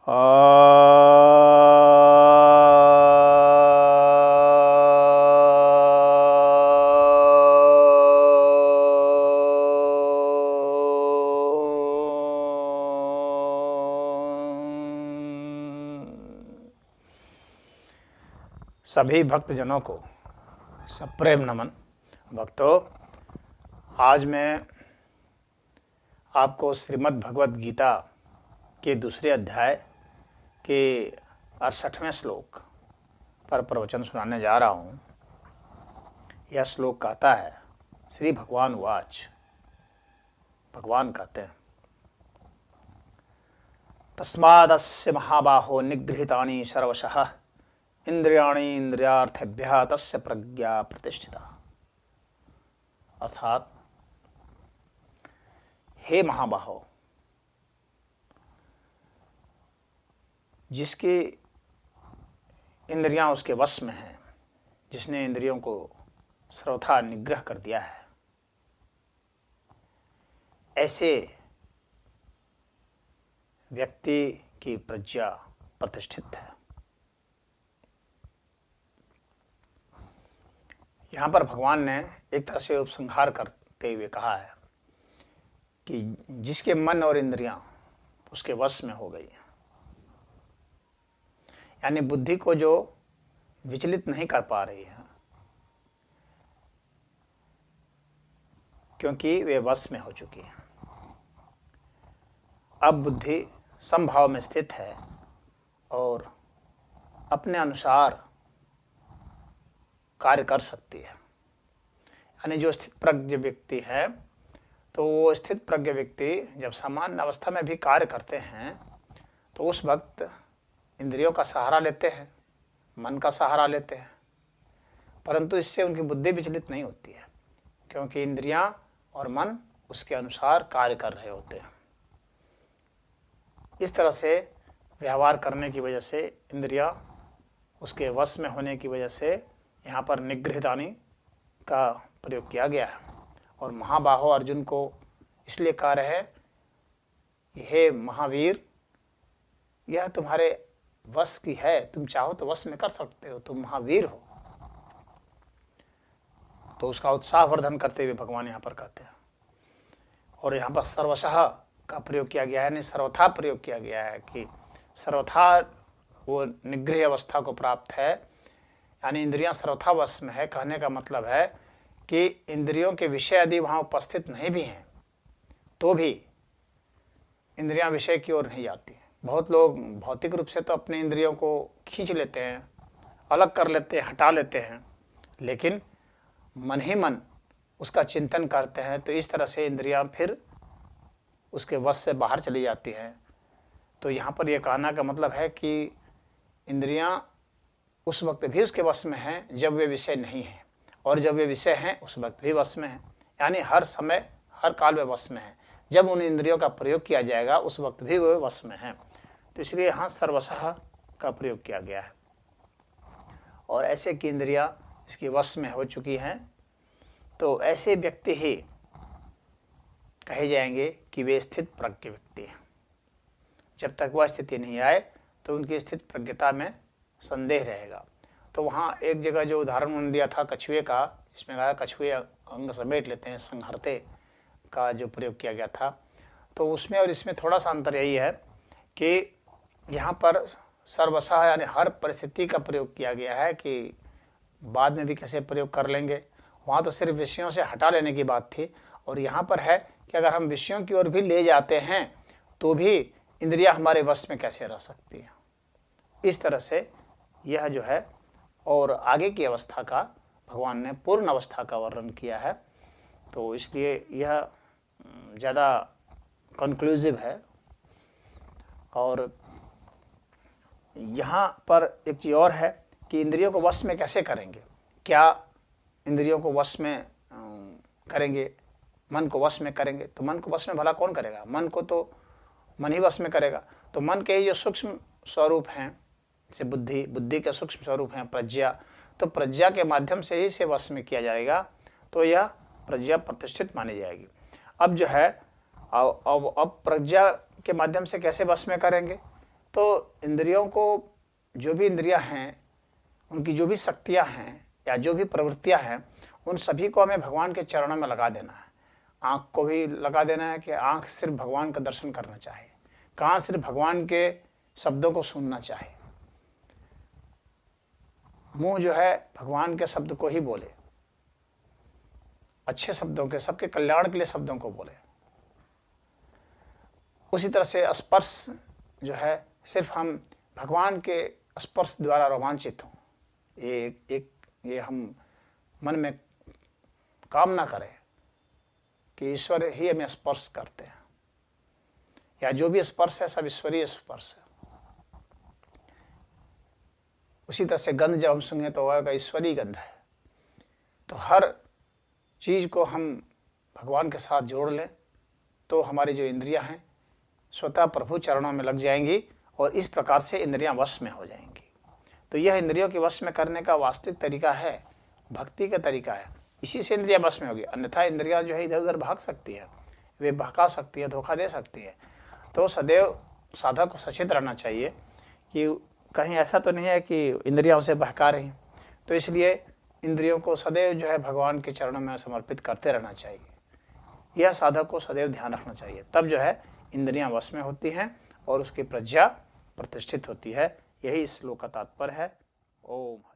सभी भक्तजनों को सप्रेम नमन। भक्तों, आज मैं आपको श्रीमद् भगवद गीता के दूसरे अध्याय के 68वें श्लोक पर प्रवचन सुनाने जा रहा हूँ। यह श्लोक कहता है, श्री भगवान वाच, भगवान कहते हैं, तस्मादस्य महाबाहो निगृहीतानि सर्वशः इंद्रियाणि इंद्रियार्थेभ्यः तस्य प्रज्ञा प्रतिष्ठिता। अर्थात, हे महाबाहो, जिसकी इंद्रियां उसके वश में हैं, जिसने इंद्रियों को सर्वथा निग्रह कर दिया है, ऐसे व्यक्ति की प्रज्ञा प्रतिष्ठित है। यहाँ पर भगवान ने एक तरह से उपसंहार करते हुए कहा है कि जिसके मन और इंद्रियां उसके वश में हो गई, यानी बुद्धि को जो विचलित नहीं कर पा रही है, क्योंकि वे वश में हो चुकी है। अब बुद्धि समभाव में स्थित है और अपने अनुसार कार्य कर सकती है। यानी जो स्थित प्रज्ञ व्यक्ति है, तो वो स्थित प्रज्ञ व्यक्ति जब सामान्य अवस्था में भी कार्य करते हैं तो उस वक्त इंद्रियों का सहारा लेते हैं, मन का सहारा लेते हैं, परंतु इससे उनकी बुद्धि विचलित नहीं होती है, क्योंकि इंद्रियां और मन उसके अनुसार कार्य कर रहे होते हैं। इस तरह से व्यवहार करने की वजह से, इंद्रियां उसके वश में होने की वजह से यहाँ पर निगृहीतानि का प्रयोग किया गया है। और महाबाहो अर्जुन को इसलिए कह रहे हैं, हे महावीर, यह तुम्हारे वश की है, तुम चाहो तो वश में कर सकते हो, तुम महावीर हो। तो उसका उत्साह वर्धन करते हुए भगवान यहाँ पर कहते हैं। और यहाँ पर सर्वशः का प्रयोग किया गया है, यानी सर्वथा प्रयोग किया गया है कि सर्वथा वो निग्रह अवस्था को प्राप्त है, यानी इंद्रियां सर्वथा वश में है। कहने का मतलब है कि इंद्रियों के विषय यदि वहाँ उपस्थित नहीं भी हैं तो भी इंद्रियां विषय की ओर नहीं जाती। बहुत लोग भौतिक रूप से तो अपने इंद्रियों को खींच लेते हैं, अलग कर लेते हैं, हटा लेते हैं, लेकिन मन ही मन उसका चिंतन करते हैं, तो इस तरह से इंद्रियां फिर उसके वश से बाहर चली जाती हैं। तो यहाँ पर यह कहना का मतलब है कि इंद्रियां उस वक्त भी उसके वश में हैं जब वे विषय नहीं हैं, और जब वे विषय हैं उस वक्त भी वश में हैं, यानी हर समय हर काल में वश में हैं। जब उन इंद्रियों का प्रयोग किया जाएगा उस वक्त भी वे वश में हैं। तो इसलिए यहाँ सर्वशः का प्रयोग किया गया है। और ऐसे की इंद्रियां इसके वश में हो चुकी हैं, तो ऐसे व्यक्ति ही कहे जाएंगे कि वे स्थित प्रज्ञ व्यक्ति हैं। जब तक वह स्थिति नहीं आए तो उनकी स्थित प्रज्ञता में संदेह रहेगा। तो वहाँ एक जगह जो उदाहरण उन्होंने दिया था कछुए का, इसमें कहा कछुए अंग समेट लेते हैं, संहरते का जो प्रयोग किया गया था, तो उसमें और इसमें थोड़ा सा अंतर यही है कि यहाँ पर सर्वशः यानी हर परिस्थिति का प्रयोग किया गया है, कि बाद में भी कैसे प्रयोग कर लेंगे। वहाँ तो सिर्फ विषयों से हटा लेने की बात थी, और यहाँ पर है कि अगर हम विषयों की ओर भी ले जाते हैं तो भी इंद्रियां हमारे वश में कैसे रह सकती हैं। इस तरह से यह जो है, और आगे की अवस्था का भगवान ने पूर्ण अवस्था का वर्णन किया है, तो इसलिए यह ज़्यादा कंक्लूसिव है। और यहाँ पर एक चीज़ और है कि इंद्रियों को वश में कैसे करेंगे। क्या इंद्रियों को वश में करेंगे, मन को वश में करेंगे? तो मन को वश में भला कौन करेगा? मन को तो मन ही वश में करेगा। तो मन के जो सूक्ष्म स्वरूप हैं, जैसे बुद्धि, बुद्धि के सूक्ष्म स्वरूप हैं प्रज्ञा, तो प्रज्ञा के माध्यम से ही से वश में किया जाएगा, तो यह प्रज्ञा प्रतिष्ठित मानी जाएगी। अब जो है, अब प्रज्ञा के माध्यम से कैसे वश में करेंगे? तो इंद्रियों को, जो भी इंद्रियां हैं, उनकी जो भी शक्तियां हैं या जो भी प्रवृत्तियां हैं, उन सभी को हमें भगवान के चरणों में लगा देना है। आँख को भी लगा देना है कि आँख सिर्फ भगवान का दर्शन करना चाहे, कान सिर्फ भगवान के शब्दों को सुनना चाहे, मुंह जो है भगवान के शब्द को ही बोले, अच्छे शब्दों के, सबके कल्याण के लिए शब्दों को बोले। उसी तरह से स्पर्श जो है सिर्फ हम भगवान के स्पर्श द्वारा रोमांचित हों, ये हम मन में कामना करें कि ईश्वर ही हमें स्पर्श करते हैं, या जो भी स्पर्श है सब ईश्वरीय स्पर्श है। उसी तरह से गंध जब हम सुनें तो वह ईश्वरीय गंध है। तो हर चीज़ को हम भगवान के साथ जोड़ लें तो हमारी जो इंद्रियां हैं स्वतः प्रभु चरणों में लग जाएंगी और इस प्रकार से इंद्रियां वश में हो जाएंगी। तो यह इंद्रियों के वश में करने का वास्तविक तरीका है, भक्ति का तरीका है। इसी से इंद्रियां वश में होगी, अन्यथा इंद्रियां जो है इधर उधर भाग सकती है, वे बहका सकती है, धोखा दे सकती है। तो सदैव साधक को सचेत रहना चाहिए कि कहीं ऐसा तो नहीं है कि इंद्रियां उसे बहका रही। तो इसलिए इंद्रियों को सदैव जो है भगवान के चरणों में समर्पित करते रहना चाहिए। यह साधक को सदैव ध्यान रखना चाहिए, तब जो है इंद्रियां वश में होती हैं और उसकी प्रज्ञा प्रतिष्ठित होती है। यही इस श्लोक का तात्पर्य है। ओम।